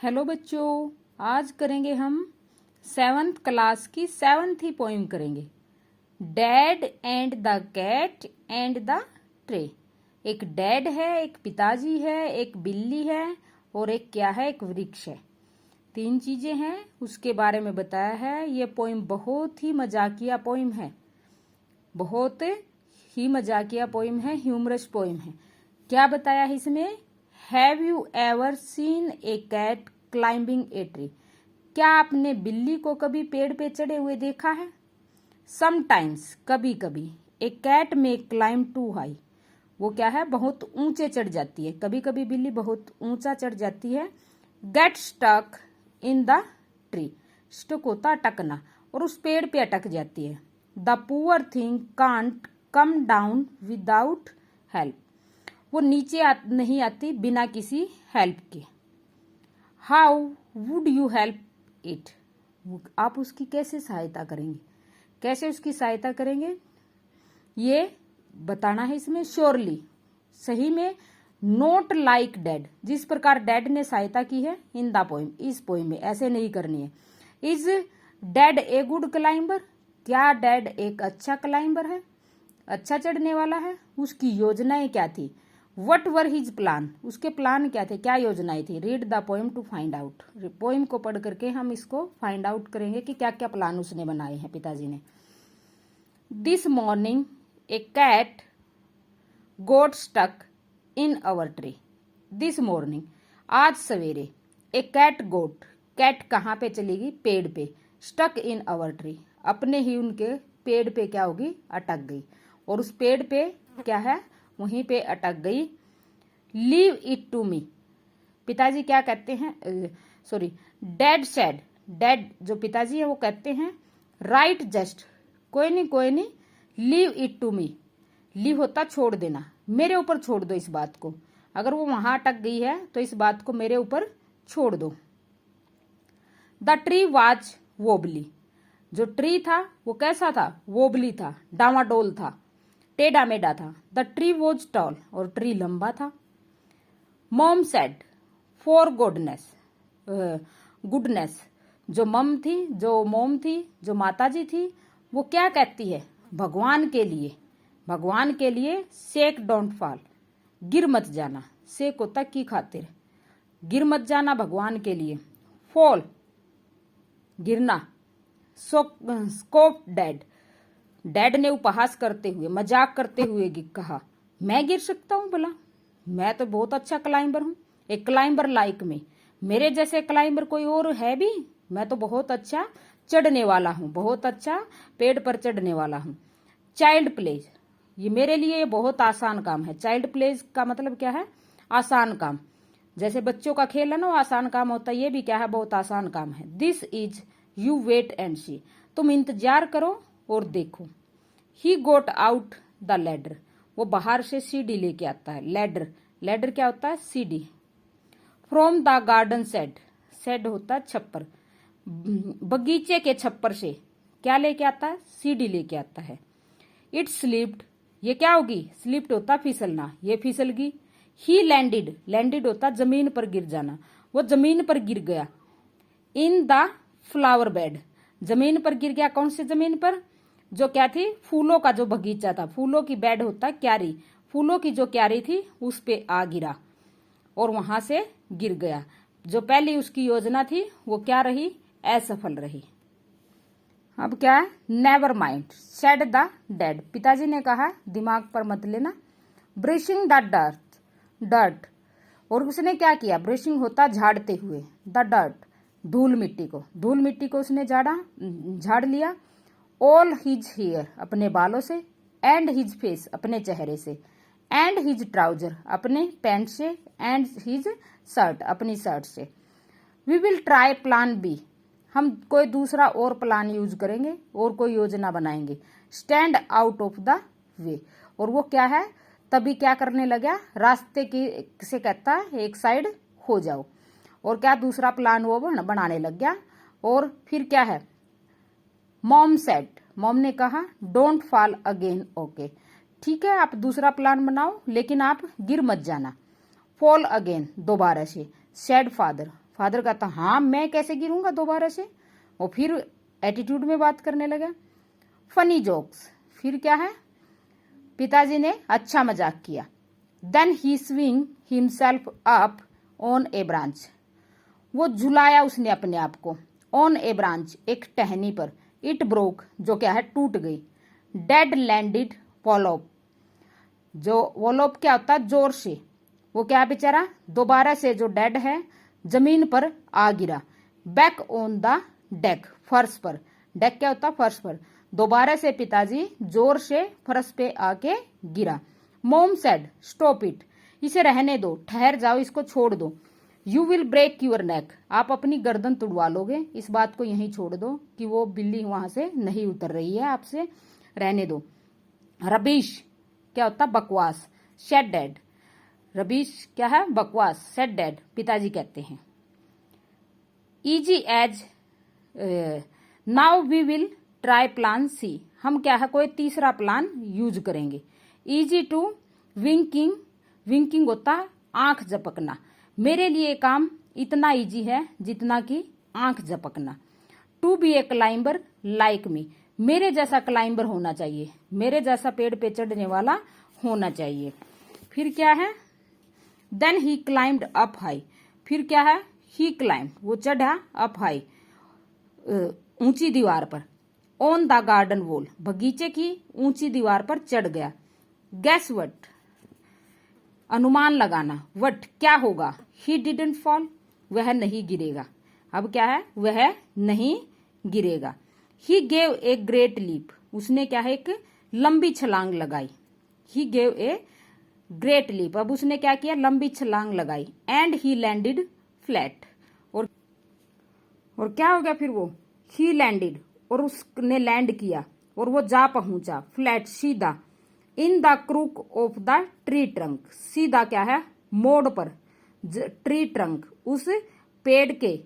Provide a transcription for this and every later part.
Hello बच्चों, आज करेंगे हम 7th क्लास की 7th ही पोइम करेंगे। Dad and the cat and the tree. एक डैड है, एक पिताजी है, एक बिल्ली है और एक क्या है, एक वृक्ष है। 3 चीजें हैं, उसके बारे में बताया है। ये पोइम बहुत ही मजाकिया पोइम है, बहुत ही मजाकिया पोइम है, ह्यूमरस पोइम है। क्या बताया है इसमें? Have you ever seen a cat climbing a tree? क्या आपने बिल्ली को कभी पेड़ पे चढ़े हुए देखा है? समटाइम्स, कभी कभी, ए कैट में क्लाइंब टू हाई। वो क्या है, बहुत ऊंचे चढ़ जाती है। कभी कभी बिल्ली बहुत ऊंचा चढ़ जाती है। Get stuck in the tree. Stuck होता अटकना, और उस पेड़ पे अटक जाती है। The poor thing can't come down without help. वो नीचे नहीं आती बिना किसी हेल्प के। How would you help it? आप उसकी कैसे सहायता करेंगे? कैसे उसकी सहायता करेंगे ये बताना है इसमें। श्योरली, सही में, नोट लाइक डैड। जिस प्रकार डैड ने सहायता की है इन द पोइम, इस पोइम में ऐसे नहीं करनी है। Is dad a good climber? क्या डैड एक अच्छा क्लाइंबर है, अच्छा चढ़ने वाला है? उसकी योजनाएं क्या थी? What were his plan? उसके प्लान क्या थे, क्या योजनाएं थी? Read the poem to find out. Poem को पढ़ करके हम इसको फाइंड आउट करेंगे कि क्या क्या प्लान उसने बनाए हैं, पिताजी ने। This morning a cat got stuck in our tree. This morning, आज सवेरे, ए कैट गोट, कैट कहाँ पे चलेगी? पेड़ पे। स्टक इन अवर ट्री, अपने ही उनके पेड़ पे क्या होगी? अटक गई। और उस पेड़ पे क्या है, वहीं पे अटक गई। Leave it to me. पिताजी क्या कहते हैं, सॉरी, डैड सेड, डैड जो पिताजी है वो कहते हैं, राइट जस्ट, कोई नहीं, leave it to me. Leave होता छोड़ देना, मेरे ऊपर छोड़ दो इस बात को। अगर वो वहां अटक गई है तो इस बात को मेरे ऊपर छोड़ दो। The tree was wobbly. जो ट्री था वो कैसा था? वोबली था, डामाडोल था, टेढ़ा मेढ़ा था। द ट्री वॉज टॉल, और ट्री लंबा था। Mom said, for goodness, goodness, जो मम थी, जो मोम थी, जो माताजी थी, वो क्या कहती है? भगवान के लिए, भगवान के लिए। सेक डोंट फॉल, गिर मत जाना। सेक होता की खातिर, गिर मत जाना भगवान के लिए। फॉल, गिरना। स्कोप डैड, डैड ने उपहास करते हुए, मजाक करते हुए कहा, मैं गिर सकता हूं भला? मैं तो बहुत अच्छा क्लाइंबर हूं। एक क्लाइंबर लाइक में, मेरे जैसे क्लाइंबर कोई और है भी? मैं तो बहुत अच्छा चढ़ने वाला हूं, बहुत अच्छा पेड़ पर चढ़ने वाला हूं। चाइल्ड प्लेज, ये मेरे लिए ये बहुत आसान काम है। चाइल्ड प्लेज का मतलब क्या है? आसान काम। जैसे बच्चों का खेल है ना, वो आसान काम होता है, ये भी क्या है? बहुत आसान काम है। This is, you wait and see. तुम इंतजार करो और देखो। He got out the ladder, वो बाहर से सीढ़ी लेके आता है। लैडर, लैडर क्या होता है? सीढ़ी। From the garden said, said होता है छप्पर। बगीचे के छप्पर से क्या लेके आता है? सीढ़ी लेके आता है। इट स्लिप्ड, ये क्या होगी? स्लिप्ड होता फिसलना, ये फिसल गई। ही लैंडेड, लैंडेड होता जमीन पर गिर जाना, वो जमीन पर गिर गया। इन द फ्लावर बेड, जमीन पर गिर गया। कौन सी जमीन पर? जो क्या थी? फूलों का जो बगीचा था, फूलों की बेड होता है क्यारी, फूलों की जो क्यारी थी उस पे आ गिरा और वहां से गिर गया। जो पहली उसकी योजना थी वो क्या रही? असफल रही। अब क्या है? Never mind, said the dad, पिताजी ने कहा, दिमाग पर मत लेना। ब्रशिंग द डर्ट, और उसने क्या किया? ब्रशिंग होता झाड़ते हुए, द डर्ट, धूल मिट्टी को, धूल मिट्टी को उसने झाड़ लिया। ऑल हिज हेयर, अपने बालों से। एंड हिज फेस, अपने चेहरे से। एंड हिज ट्राउजर, अपने पैंट से। एंड हिज शर्ट, अपनी शर्ट से। We will try plan B, हम कोई दूसरा और प्लान यूज करेंगे और कोई योजना बनाएंगे। Stand out of the way, और वो क्या है? तभी क्या करने लगा? रास्ते की से कहता है एक साइड हो जाओ। और क्या दूसरा प्लान वो बनाने लग गया। और फिर क्या है? मॉम सेड, मॉम ने कहा, डोंट फॉल अगेन, ओके, ठीक है, आप दूसरा प्लान बनाओ लेकिन आप गिर मत जाना। फॉल अगेन, दोबारा से। सेड फादर, फादर कहता हाँ मैं कैसे गिरूंगा दोबारा से, और फिर एटीट्यूड में बात करने लगा। फनी जोक्स, फिर क्या है, पिताजी ने अच्छा मजाक किया। Then he swing himself up on a branch, वो झुलाया उसने अपने आप को, ऑन ए ब्रांच एक टहनी पर। इट ब्रोक, जो क्या है टूट गई। डेड लैंडेड वॉलोप, जो वॉलोप क्या होता है जोर से, वो क्या बेचारा दोबारा से जो डेड है जमीन पर आ गिरा। बैक ऑन द डेक, फर्श पर, डेक क्या होता है फर्श पर, दोबारा से पिताजी जोर से फर्श पे आके गिरा। मॉम सेड स्टॉप इट, इसे रहने दो, ठहर जाओ, इसको छोड़ दो। यू विल ब्रेक यूर नेक, आप अपनी गर्दन तुड़वा लोगे, इस बात को यहीं छोड़ दो कि वो बिल्ली वहां से नहीं उतर रही है, आपसे रहने दो। रबीश क्या होता बकवास। सेड डैड, रबीश क्या है बकवास। सेड डैड, पिताजी कहते हैं। Easy as now we will try plan C, हम क्या है कोई तीसरा प्लान यूज करेंगे। इजी टू विंकिंग, विंकिंग होता है आंख झपकना, मेरे लिए काम इतना इजी है जितना कि आंख झपकना। To be a climber like me, मेरे जैसा क्लाइंबर होना चाहिए, मेरे जैसा पेड़ पे चढ़ने वाला होना चाहिए। फिर क्या है, then he climbed up high, फिर क्या है ही क्लाइंब, वो चढ़ा अप हाई ऊंची दीवार पर। ऑन द गार्डन वॉल, बगीचे की ऊंची दीवार पर चढ़ गया। गैस वट, अनुमान लगाना, वट क्या होगा। ही डिडंट फॉल, वह नहीं गिरेगा। अब क्या है वह नहीं गिरेगा। He gave a great leap, उसने क्या है एक लंबी छलांग लगाई। He gave a great leap, अब उसने क्या किया लंबी छलांग लगाई। एंड ही लैंडेड फ्लैट, और क्या हो गया फिर वो ही लैंडेड, और उसने लैंड किया और वो जा पहुंचा फ्लैट सीधा। In the crook of the tree trunk, सीधा क्या है मोड़ पर, ट्री ट्रंक उस पेड़ के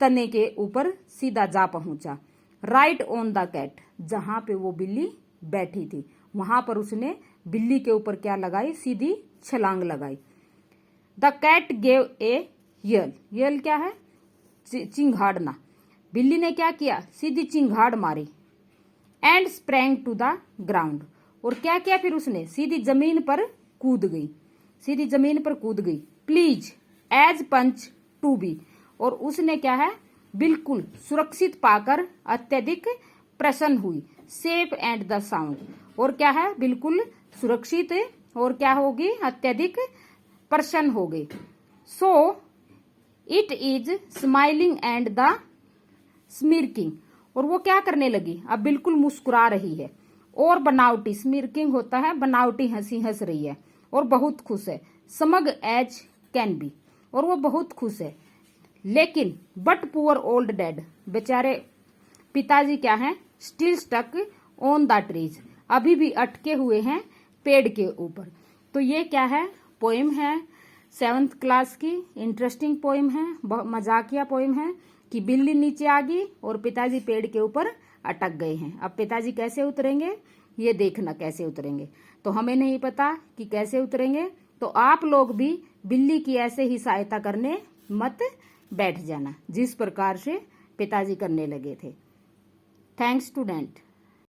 तने के ऊपर सीधा जा पहुंचा। राइट ऑन द कैट, जहां पे वो बिल्ली बैठी थी वहां पर उसने बिल्ली के ऊपर क्या लगाई सीधी छलांग लगाई। द कैट गेव ए यल, यल क्या है चिंगाड़ना, बिल्ली ने क्या किया सीधी चिंगाड़ मारी। And sprang to the ground, और क्या किया फिर उसने सीधी जमीन पर कूद गई, सीधी जमीन पर कूद गई। Please as punch to be, और उसने क्या है बिल्कुल सुरक्षित पाकर अत्यधिक प्रसन्न हुई। सेफ एंड द साउंड, और क्या है बिल्कुल सुरक्षित और क्या होगी अत्यधिक प्रसन्न हो गई। So it is smiling and the smirking, और वो क्या करने लगी अब बिल्कुल मुस्कुरा रही है। और बनावटी, स्मिर्किंग होता है बनावटी हंसी हंस रही है और बहुत खुश है। समग एज कैन बी, और वो बहुत खुश है। लेकिन बट पुअर ओल्ड डैड, बेचारे पिताजी क्या है still stuck on the trees, अभी भी अटके हुए हैं पेड़ के ऊपर। तो ये क्या है पोइम है 7th क्लास की, इंटरेस्टिंग पोइम है, मजाकिया पोइम है कि बिल्ली नीचे आ गई और पिताजी पेड़ के ऊपर अटक गए हैं। अब पिताजी कैसे उतरेंगे ये देखना कैसे उतरेंगे, तो हमें नहीं पता कि कैसे उतरेंगे, तो आप लोग भी बिल्ली की ऐसे ही सहायता करने मत बैठ जाना जिस प्रकार से पिताजी करने लगे थे। Thanks student.